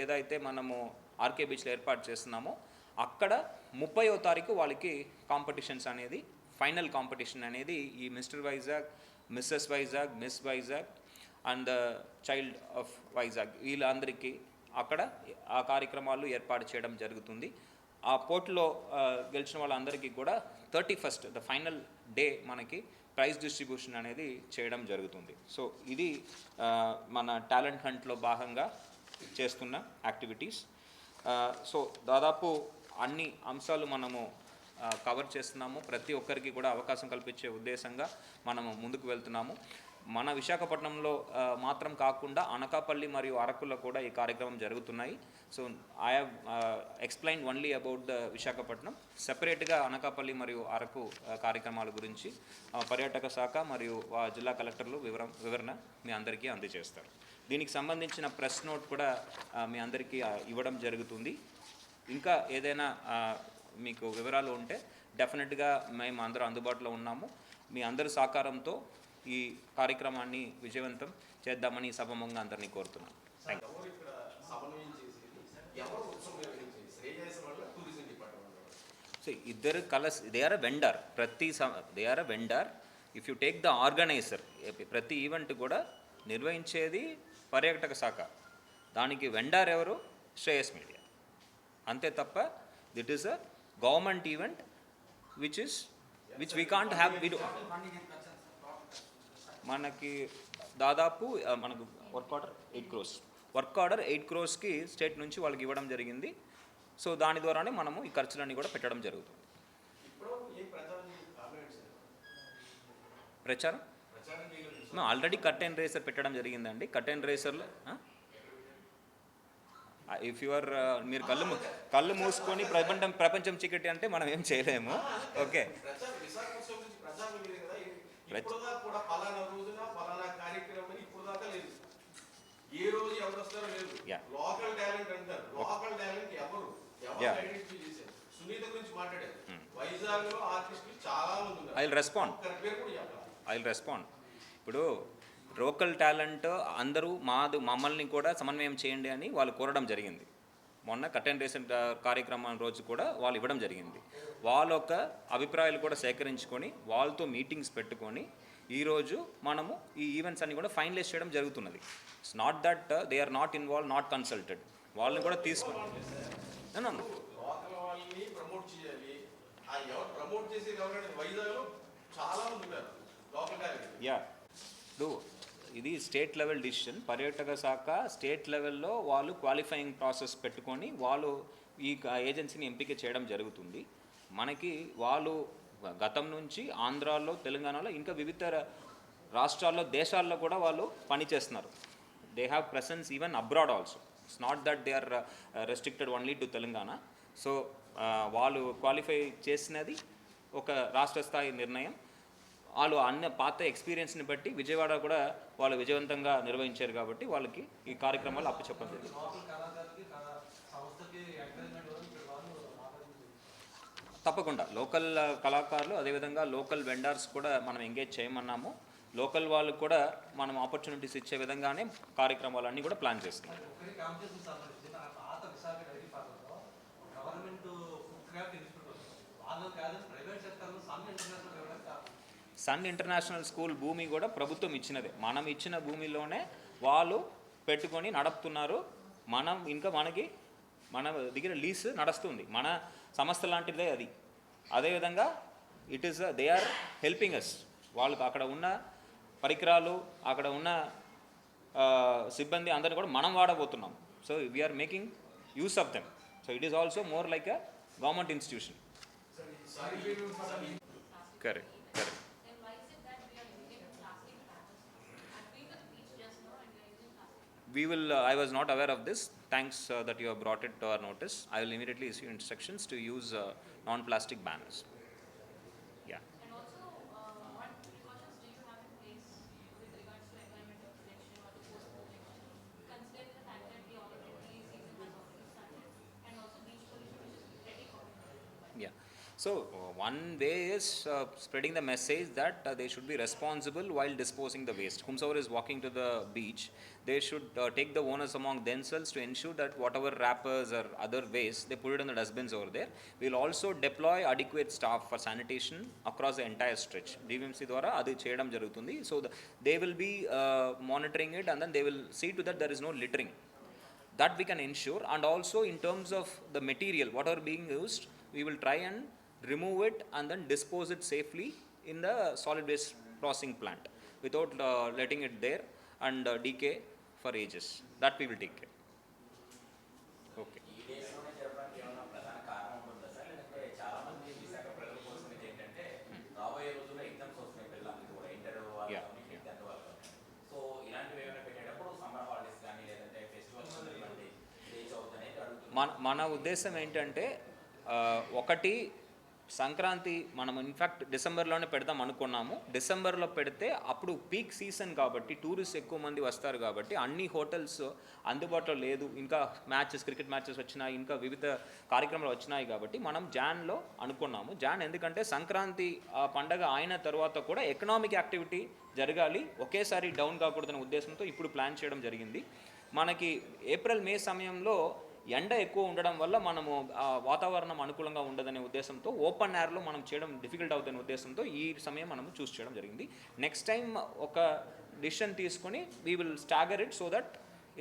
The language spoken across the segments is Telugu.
ఏదైతే మనము ఆర్కే బీచ్లో ఏర్పాటు చేస్తున్నామో అక్కడ 30వ తారీఖు వాళ్ళకి కాంపిటీషన్స్ అనేది ఫైనల్ కాంపిటీషన్ అనేది ఈ mister Vizag, missus Vizag, miss Vizag and the child of Vizag వీళ్ళందరికీ అక్కడ ఆ కార్యక్రమాలు ఏర్పాటు చేయడం జరుగుతుంది. ఆ పోర్టులో గెలిచిన వాళ్ళందరికీ కూడా 31st ద ఫైనల్ డే మనకి ప్రైజ్ డిస్ట్రిబ్యూషన్ అనేది చేయడం జరుగుతుంది. సో ఇది మన టాలెంట్ హంట్లో భాగంగా చేస్తున్న యాక్టివిటీస్. సో దాదాపు అన్ని అంశాలు మనము కవర్ చేస్తున్నాము. ప్రతి ఒక్కరికి కూడా అవకాశం కల్పించే ఉద్దేశంగా మనము ముందుకు వెళ్తున్నాము. మన విశాఖపట్నంలో మాత్రం కాకుండా అనకాపల్లి మరియు అరకులో కూడా ఈ కార్యక్రమం జరుగుతున్నాయి. So I have explain only about the Visakhapatnam. సెపరేట్గా అనకాపల్లి మరియు అరకు కార్యక్రమాల గురించి పర్యాటక శాఖ మరియు జిల్లా కలెక్టర్లు వివరణ మీ అందరికీ అందజేస్తారు. దీనికి సంబంధించిన ప్రెస్ నోట్ కూడా మీ అందరికీ ఇవ్వడం జరుగుతుంది. ఇంకా ఏదైనా మీకు వివరాలు ఉంటే డెఫినెట్గా మేము అందరూ అందుబాటులో ఉన్నాము. మీ అందరి సహకారంతో ఈ కార్యక్రమాన్ని విజయవంతం చేద్దామని సభమంగా అందరినీ కోరుతున్నాను. సో ఇద్దరు they are a vendor. They are a vendor. If you take the organiser, ప్రతి ఈవెంట్ కూడా నిర్వహించేది పర్యాటక శాఖ. దానికి వెండర్ ఎవరు? శ్రేయస్ మీడియా. అంతే తప్ప that is a government event which we can't have. మనకి దాదాపు మనకు వర్క్ ఆర్డర్ 8 crores స్టేట్ నుంచి వాళ్ళకి ఇవ్వడం జరిగింది. సో దాని ద్వారానే మనము ఈ ఖర్చులన్నీ కూడా పెట్టడం జరుగుతుంది. ప్రచారం ఆల్రెడీ కర్టెన్ రేసర్ పెట్టడం జరిగిందండి. కర్టెన్ రేసర్లో ఇఫ్ యువర్ మీరు కళ్ళు మూసుకొని ప్రపంచం చీకటి అంటే మనం ఏం చేయలేము. Okay, I will respond. ఇప్పుడు లోకల్ టాలెంట్ అందరూ మమ్మల్ని కూడా సమన్వయం చేయండి అని వాళ్ళు కోరడం జరిగింది. మొన్న కర్టెన్ రేసర్ కార్యక్రమం రోజు కూడా వాళ్ళు ఇవ్వడం జరిగింది. వాళ్ళ యొక్క అభిప్రాయాలు కూడా సేకరించుకొని వాళ్ళతో మీటింగ్స్ పెట్టుకొని ఈరోజు మనము ఈ ఈవెంట్స్ అన్ని కూడా ఫైనలైజ్ చేయడం జరుగుతున్నది. It's not that they are not involve, not consulted. వాళ్ళని కూడా తీసుకొని ఇది స్టేట్ లెవెల్ డిసిషన్. పర్యాటక శాఖ స్టేట్ లెవెల్లో వాళ్ళు క్వాలిఫైయింగ్ ప్రాసెస్ పెట్టుకొని వాళ్ళు ఈ ఏజెన్సీని ఎంపిక చేయడం జరుగుతుంది. మనకి వాళ్ళు గతం నుంచి ఆంధ్రాలో, తెలంగాణలో, ఇంకా వివిధ రాష్ట్రాల్లో, దేశాల్లో కూడా వాళ్ళు పనిచేస్తున్నారు. They have presence even abroad also. It's not that they are restricted only to Telangana. So వాళ్ళు క్వాలిఫై చేసినది ఒక రాష్ట్ర స్థాయి నిర్ణయం. వాళ్ళు అన్న పాత ఎక్స్పీరియన్స్ని బట్టి విజయవాడ కూడా వాళ్ళు విజయవంతంగా నిర్వహించారు కాబట్టి వాళ్ళకి ఈ కార్యక్రమాలు అప్పచెప్పండి. తప్పకుండా లోకల్ కళాకారులు, అదేవిధంగా లోకల్ వెండర్స్ కూడా మనం ఎంగేజ్ చేయమన్నాము. లోకల్ వాళ్ళు కూడా మనం ఆపర్చునిటీస్ ఇచ్చే విధంగానే కార్యక్రమాలన్నీ కూడా ప్లాన్ చేస్తున్నాం. సన్ ఇంటర్నేషనల్ స్కూల్ భూమి కూడా ప్రభుత్వం ఇచ్చినదే. మనం ఇచ్చిన భూమిలోనే వాళ్ళు పెట్టుకొని నడుపుతున్నారు. మన దగ్గర లీజ్ నడుస్తుంది. మన సంస్థ లాంటిదే అది. అదేవిధంగా దే ఆర్ హెల్పింగ్ అస్. వాళ్ళకు అక్కడ ఉన్న పరికరాలు, అక్కడ ఉన్న సిబ్బంది అందరినీ కూడా మనం వాడబోతున్నాం. So we are making use of them. So it is also more like a government institution. Correct. I was not aware of this. Thanks that you have brought it to our notice. I will immediately issue instructions to use non-plastic banners. Yeah. And also, what precautions do you have in place with regards to environmental protection or the post-protection, considering the fact that the already season has already started, and also beach pollution which is pretty common? Yeah. So, one way is spreading the message that they should be responsible while disposing the waste. Whomsoever is walking to the beach, they should take the onus among themselves to ensure that whatever wrappers or other waste, they put it in the dustbins over there. We'll also deploy adequate staff for sanitation across the entire stretch. DVMC ద్వారా అది చేయడం జరుగుతుంది. So, they will be monitoring it, and then they will see to that there is no littering. That we can ensure. And also in terms of the material, what are being used, we will try and remove it and then dispose it safely in the solid waste processing plant without letting it there and decay for ages. That we will take care. Okay. ఈ డేస్లోనే జరపడానికి ఏమైనా ప్రధాన కారణం ఉంటుందా సార్? లేదంటే చాలా మంది విశాఖ ప్రజల కోరుకునేది ఏంటంటే రాబోయే రోజుల్లో ఎగ్జామ్స్ వస్తున్నాయి పిల్లలకి కూడా, ఇంటర్ వాళ్ళు Yeah, కానీ, 10th వాళ్ళు కానీ. సో ఇలాంటివి ఏమైనా పెట్టేటప్పుడు సమ్మర్ హాలిడేస్ కానీ లేదంటే ఫెస్టివల్స్ ఇలాంటి రీచ్ అవుతుంది అడుగుతున్నాం. మన ఉద్దేశం ఏంటంటే ఒకటి సంక్రాంతి మనం ఇన్ఫ్యాక్ట్ డిసెంబర్లోనే పెడదాం అనుకున్నాము. డిసెంబర్లో పెడితే అప్పుడు పీక్ సీజన్ కాబట్టి టూరిస్ట్ ఎక్కువ మంది వస్తారు కాబట్టి అన్ని హోటల్స్ అందుబాటులో లేదు. ఇంకా మ్యాచెస్, క్రికెట్ మ్యాచెస్ వచ్చినాయి, ఇంకా వివిధ కార్యక్రమాలు వచ్చినాయి కాబట్టి మనం జాన్లో అనుకున్నాము. జాన్ ఎందుకంటే సంక్రాంతి ఆ పండగ అయిన తర్వాత కూడా ఎకనామిక్ యాక్టివిటీ జరగాలి, ఒకేసారి డౌన్ కాకూడదనే ఉద్దేశంతో ఇప్పుడు ప్లాన్ చేయడం జరిగింది. మనకి ఏప్రిల్ మే సమయంలో ఎండ ఎక్కువ ఉండడం వల్ల మనము వాతావరణం అనుకూలంగా ఉండదనే ఉద్దేశంతో ఓపెన్ ఎయిర్లో మనం చేయడం డిఫికల్ట్ అవుతుందనే ఉద్దేశంతో ఈ సమయం మనము చూస్ చేయడం జరిగింది. నెక్స్ట్ టైం ఒక డిసిషన్ తీసుకొని we will stagger it so that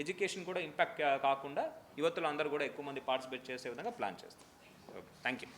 education కూడా ఇంపాక్ట్ కాకుండా యువతులు అందరూ కూడా ఎక్కువ మంది పార్టిసిపేట్ చేసే విధంగా ప్లాన్ చేస్తాం. Okay, thank you.